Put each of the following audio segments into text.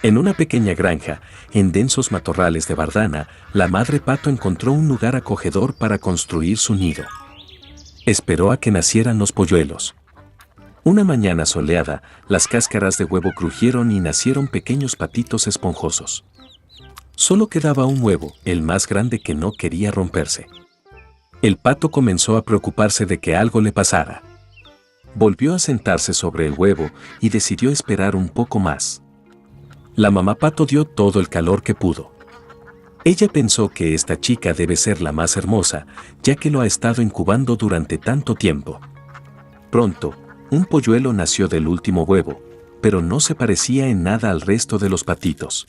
En una pequeña granja, en densos matorrales de Bardana, la madre pato encontró un lugar acogedor para construir su nido. Esperó a que nacieran los polluelos. Una mañana soleada, las cáscaras de huevo crujieron y nacieron pequeños patitos esponjosos. Solo quedaba un huevo, el más grande, que no quería romperse. El pato comenzó a preocuparse de que algo le pasara. Volvió a sentarse sobre el huevo y decidió esperar un poco más. La mamá pato dio todo el calor que pudo. Ella pensó que esta chica debe ser la más hermosa, ya que lo ha estado incubando durante tanto tiempo. Pronto, un polluelo nació del último huevo, pero no se parecía en nada al resto de los patitos.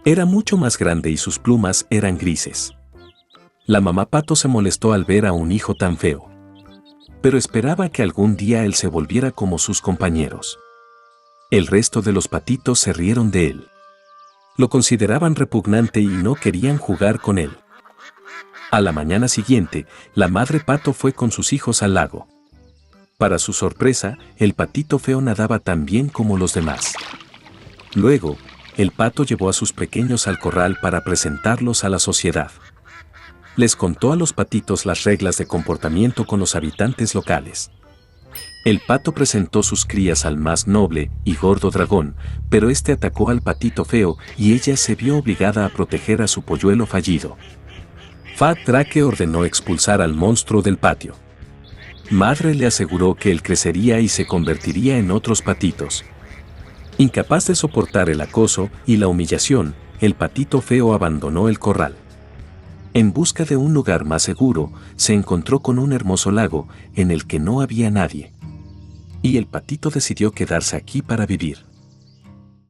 Era mucho más grande y sus plumas eran grises. La mamá pato se molestó al ver a un hijo tan feo, pero esperaba que algún día él se volviera como sus compañeros. El resto de los patitos se rieron de él. Lo consideraban repugnante y no querían jugar con él. A la mañana siguiente, la madre pato fue con sus hijos al lago. Para su sorpresa, el patito feo nadaba tan bien como los demás. Luego, el pato llevó a sus pequeños al corral para presentarlos a la sociedad. Les contó a los patitos las reglas de comportamiento con los habitantes locales. El pato presentó sus crías al más noble y gordo dragón, pero este atacó al patito feo y ella se vio obligada a proteger a su polluelo fallido. Fat Drake ordenó expulsar al monstruo del patio. Madre le aseguró que él crecería y se convertiría en otros patitos. Incapaz de soportar el acoso y la humillación, el patito feo abandonó el corral. En busca de un lugar más seguro, se encontró con un hermoso lago en el que no había nadie. Y el patito decidió quedarse aquí para vivir.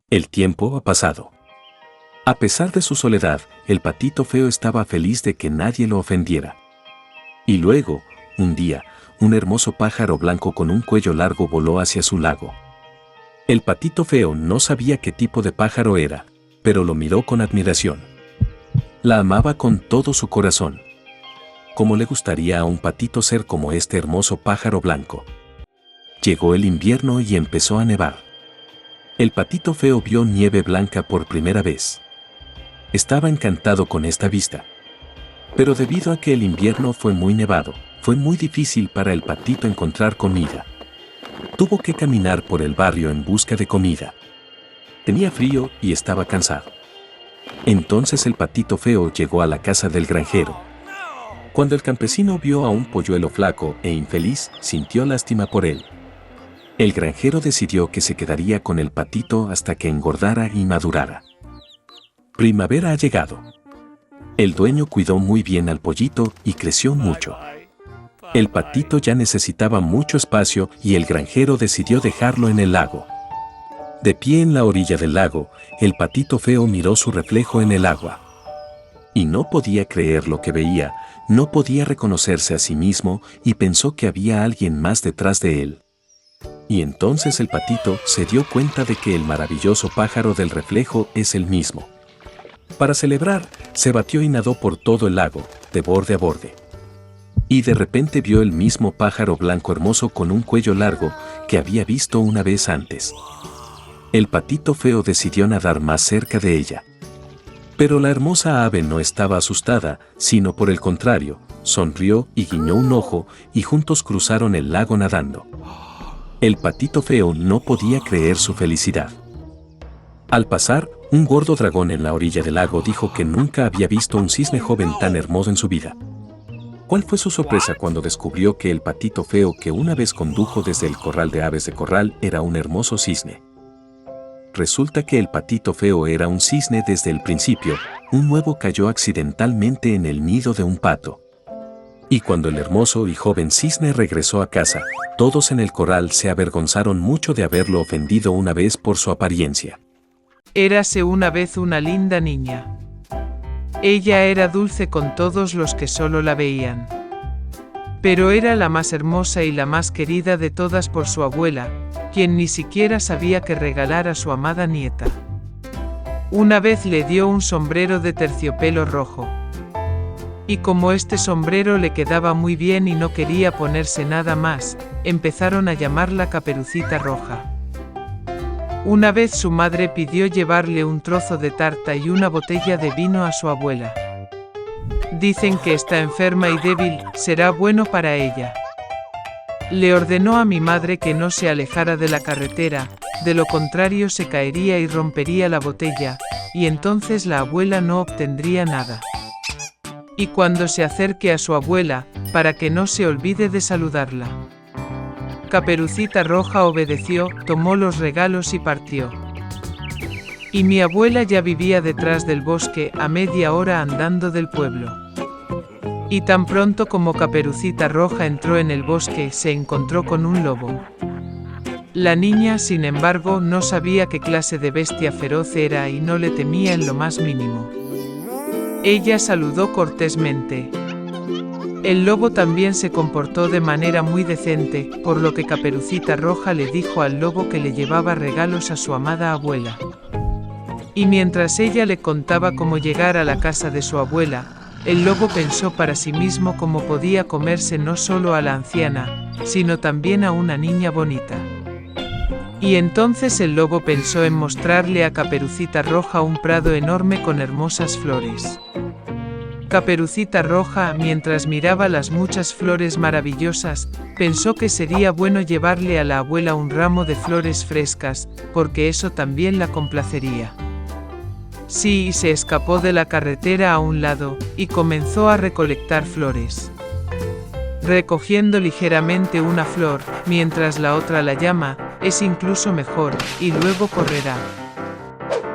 El tiempo ha pasado. A pesar de su soledad, el patito feo estaba feliz de que nadie lo ofendiera. Y luego, un día, un hermoso pájaro blanco con un cuello largo voló hacia su lago. El patito feo no sabía qué tipo de pájaro era, pero lo miró con admiración. La amaba con todo su corazón. ¿Cómo le gustaría a un patito ser como este hermoso pájaro blanco? Llegó el invierno y empezó a nevar. El patito feo vio nieve blanca por primera vez. Estaba encantado con esta vista. Pero debido a que el invierno fue muy nevado, fue muy difícil para el patito encontrar comida. Tuvo que caminar por el barrio en busca de comida. Tenía frío y estaba cansado. Entonces el patito feo llegó a la casa del granjero. Cuando el campesino vio a un polluelo flaco e infeliz, sintió lástima por él. El granjero decidió que se quedaría con el patito hasta que engordara y madurara. Primavera ha llegado. El dueño cuidó muy bien al pollito y creció mucho. El patito ya necesitaba mucho espacio y el granjero decidió dejarlo en el lago. De pie en la orilla del lago, el patito feo miró su reflejo en el agua. Y no podía creer lo que veía, no podía reconocerse a sí mismo y pensó que había alguien más detrás de él. Y entonces el patito se dio cuenta de que el maravilloso pájaro del reflejo es el mismo. Para celebrar, se batió y nadó por todo el lago, de borde a borde. Y de repente vio el mismo pájaro blanco hermoso con un cuello largo que había visto una vez antes. El patito feo decidió nadar más cerca de ella. Pero la hermosa ave no estaba asustada, sino por el contrario, sonrió y guiñó un ojo y juntos cruzaron el lago nadando. El patito feo no podía creer su felicidad. Al pasar, un gordo dragón en la orilla del lago dijo que nunca había visto un cisne joven tan hermoso en su vida. ¿Cuál fue su sorpresa cuando descubrió que el patito feo que una vez condujo desde el corral de aves de corral era un hermoso cisne? Resulta que el patito feo era un cisne desde el principio. Un huevo cayó accidentalmente en el nido de un pato. Y cuando el hermoso y joven cisne regresó a casa, todos en el corral se avergonzaron mucho de haberlo ofendido una vez por su apariencia. Érase una vez una linda niña. Ella era dulce con todos los que solo la veían. Pero era la más hermosa y la más querida de todas por su abuela, quien ni siquiera sabía qué regalar a su amada nieta. Una vez le dio un sombrero de terciopelo rojo. Y como este sombrero le quedaba muy bien y no quería ponerse nada más, empezaron a llamarla Caperucita Roja. Una vez su madre pidió llevarle un trozo de tarta y una botella de vino a su abuela. Dicen que está enferma y débil, será bueno para ella. Le ordenó a mi madre que no se alejara de la carretera, de lo contrario se caería y rompería la botella, y entonces la abuela no obtendría nada. Y cuando se acerque a su abuela, para que no se olvide de saludarla. Caperucita Roja obedeció, tomó los regalos y partió. Y mi abuela ya vivía detrás del bosque, a media hora andando del pueblo. Y tan pronto como Caperucita Roja entró en el bosque, se encontró con un lobo. La niña, sin embargo, no sabía qué clase de bestia feroz era y no le temía en lo más mínimo. Ella saludó cortésmente. El lobo también se comportó de manera muy decente, por lo que Caperucita Roja le dijo al lobo que le llevaba regalos a su amada abuela. Y mientras ella le contaba cómo llegar a la casa de su abuela, el lobo pensó para sí mismo cómo podía comerse no solo a la anciana, sino también a una niña bonita. Y entonces el lobo pensó en mostrarle a Caperucita Roja un prado enorme con hermosas flores. Caperucita Roja, mientras miraba las muchas flores maravillosas, pensó que sería bueno llevarle a la abuela un ramo de flores frescas, porque eso también la complacería. Sí, y se escapó de la carretera a un lado, y comenzó a recolectar flores. Recogiendo ligeramente una flor, mientras la otra la llama, es incluso mejor, y luego correrá.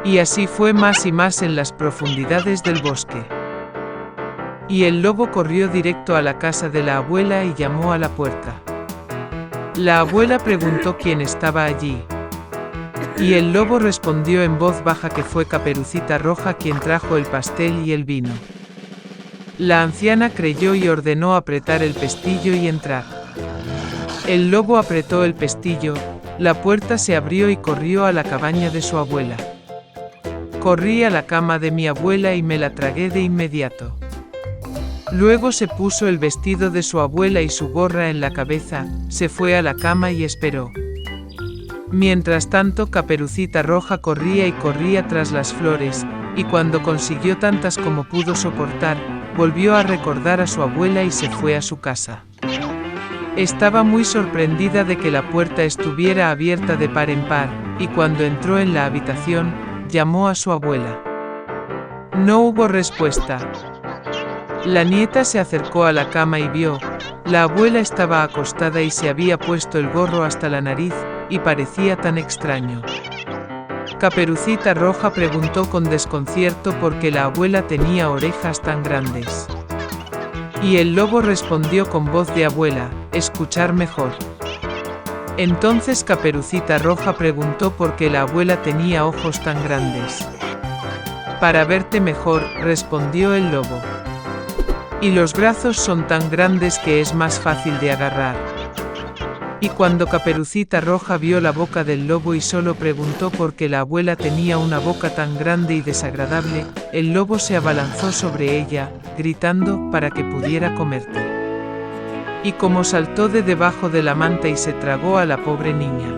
Y así fue más y más en las profundidades del bosque. Y el lobo corrió directo a la casa de la abuela y llamó a la puerta. La abuela preguntó quién estaba allí. Y el lobo respondió en voz baja que fue Caperucita Roja quien trajo el pastel y el vino. La anciana creyó y ordenó apretar el pestillo y entrar. El lobo apretó el pestillo, la puerta se abrió y corrió a la cabaña de su abuela. Corrí a la cama de mi abuela y me la tragué de inmediato. Luego se puso el vestido de su abuela y su gorra en la cabeza, se fue a la cama y esperó. Mientras tanto, Caperucita Roja corría y corría tras las flores, y cuando consiguió tantas como pudo soportar, volvió a recordar a su abuela y se fue a su casa. Estaba muy sorprendida de que la puerta estuviera abierta de par en par, y cuando entró en la habitación, llamó a su abuela. No hubo respuesta. La nieta se acercó a la cama y vio, la abuela estaba acostada y se había puesto el gorro hasta la nariz, y parecía tan extraño. Caperucita Roja preguntó con desconcierto por qué la abuela tenía orejas tan grandes. Y el lobo respondió con voz de abuela, escuchar mejor. Entonces Caperucita Roja preguntó por qué la abuela tenía ojos tan grandes. Para verte mejor, respondió el lobo. Y los brazos son tan grandes que es más fácil de agarrar. Y cuando Caperucita Roja vio la boca del lobo y solo preguntó por qué la abuela tenía una boca tan grande y desagradable, el lobo se abalanzó sobre ella, gritando, para que pudiera comerte. Y como saltó de debajo de la manta y se tragó a la pobre niña.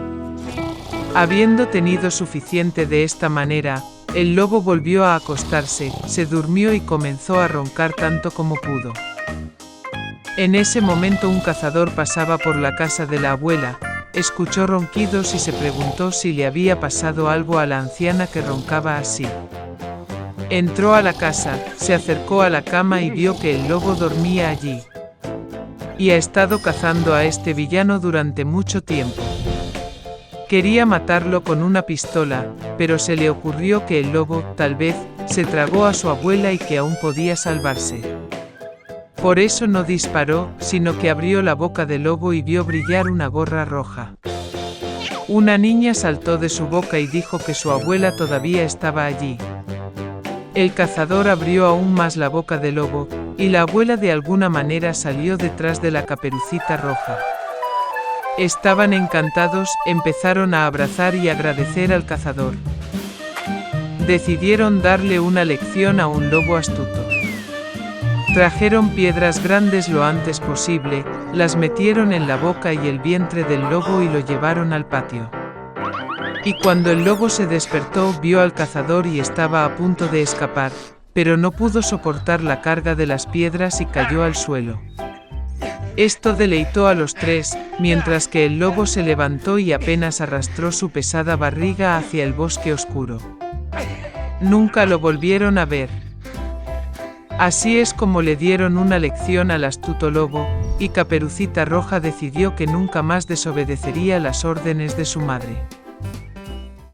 Habiendo tenido suficiente de esta manera, el lobo volvió a acostarse, se durmió y comenzó a roncar tanto como pudo. En ese momento un cazador pasaba por la casa de la abuela, escuchó ronquidos y se preguntó si le había pasado algo a la anciana que roncaba así. Entró a la casa, se acercó a la cama y vio que el lobo dormía allí. Y ha estado cazando a este villano durante mucho tiempo. Quería matarlo con una pistola, pero se le ocurrió que el lobo, tal vez, se tragó a su abuela y que aún podía salvarse. Por eso no disparó, sino que abrió la boca del lobo y vio brillar una gorra roja. Una niña saltó de su boca y dijo que su abuela todavía estaba allí. El cazador abrió aún más la boca del lobo, y la abuela de alguna manera salió detrás de la Caperucita Roja. Estaban encantados, empezaron a abrazar y agradecer al cazador. Decidieron darle una lección a un lobo astuto. Trajeron piedras grandes lo antes posible, las metieron en la boca y el vientre del lobo y lo llevaron al patio. Y cuando el lobo se despertó, vio al cazador y estaba a punto de escapar, pero no pudo soportar la carga de las piedras y cayó al suelo. Esto deleitó a los tres, mientras que el lobo se levantó y apenas arrastró su pesada barriga hacia el bosque oscuro. Nunca lo volvieron a ver. Así es como le dieron una lección al astuto lobo, y Caperucita Roja decidió que nunca más desobedecería las órdenes de su madre.